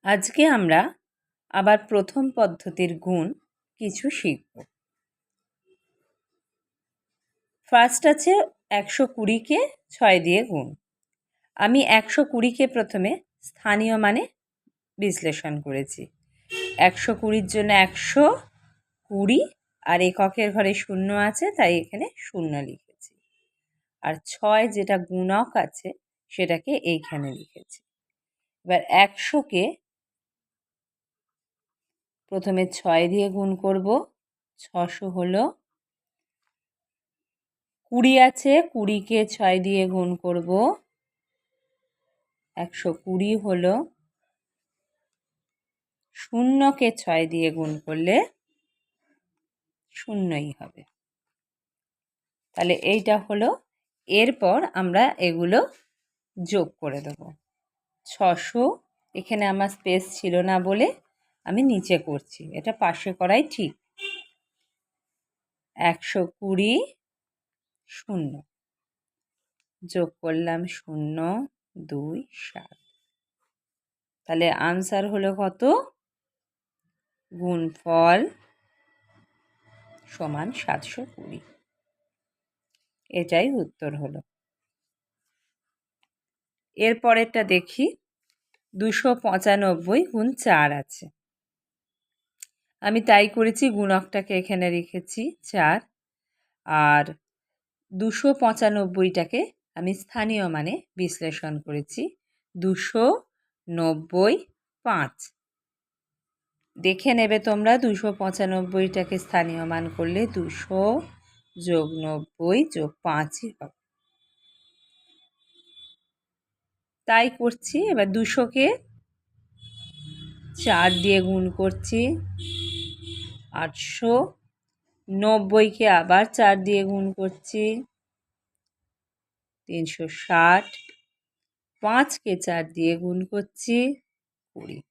আজকে আমরা আবার প্রথম পদ্ধতির গুণ কিছু শিখব। ফার্স্ট আছে ১২০কে ৬ দিয়ে গুণ। আমি ১২০কে প্রথমে স্থানীয় মানে বিশ্লেষণ করেছি। ১২০-র জন্য ১২০ আর এককের ঘরে শূন্য আছে, তাই এখানে শূন্য লিখেছি। আর ৬ যেটা গুণক আছে সেটাকে এইখানে লিখেছি। এবার ১০০কে প্রথমে ৬ দিয়ে গুণ করব। ৬০০ হলো। ২০ আছে, ২০কে ৬ দিয়ে গুণ করব। ১২০ হলো। শূন্যকে ৬ দিয়ে গুণ করলে শূন্যই হবে। তাহলে এইটা হলো। এরপর আমরা এগুলো যোগ করে দেব। ৬০০, এখানে আমার স্পেস ছিল না বলে আমি নিচে করছি, এটা পাশে করাই ঠিক। ১২০ শূন্য যোগ করলাম ০, ২, ৭। তাহলে আনসার হলো কত? গুণফল সমান ৭২০। এটাই উত্তর হলো। এরপরেরটা দেখি। ২৯৫ গুণ ৪ আছে। আমি তাই করেছি, গুণকটাকে এখানে রেখেছি ৪, আর ২৯৫টাকে আমি স্থানীয় মানে বিশ্লেষণ করেছি ২৯০৫। দেখে নেবে তোমরা, ২৯৫টাকে স্থানীয় মান করলে ২০০ যোগ ৯০ যোগ ৫ই হবে। তাই করছি। এবার ২০০কে ৪ দিয়ে গুণ করছি, ৮০০। ৯০কে আবার ৪ দিয়ে গুণ করছি, ৩৬০। ৫কে ৪ দিয়ে গুণ করছি, ২০।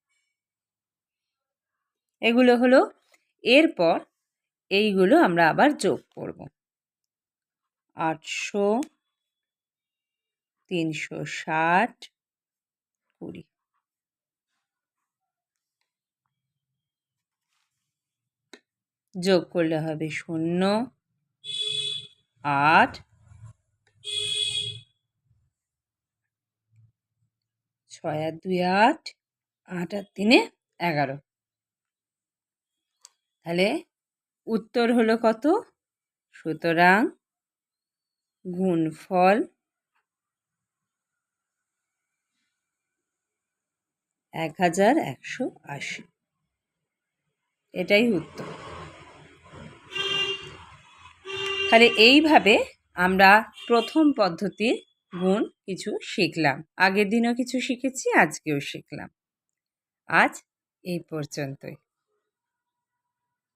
এগুলো হলো। এরপর এইগুলো আমরা আবার যোগ করব। ৮০০, ৩৬০, ২০। যোগ করলে হবে ০, ৮, ৬ আর ২ ৮, ৮ আর ৩ ১১। তাহলে উত্তর হলো কত? সুতরাং গুণফল ১১৮০। এটাই উত্তর। তাহলে এইভাবে আমরা প্রথম পদ্ধতির গুণ কিছু শিখলাম। আগের দিনও কিছু শিখেছি, আজকেও শিখলাম। আজ এই পর্যন্তই।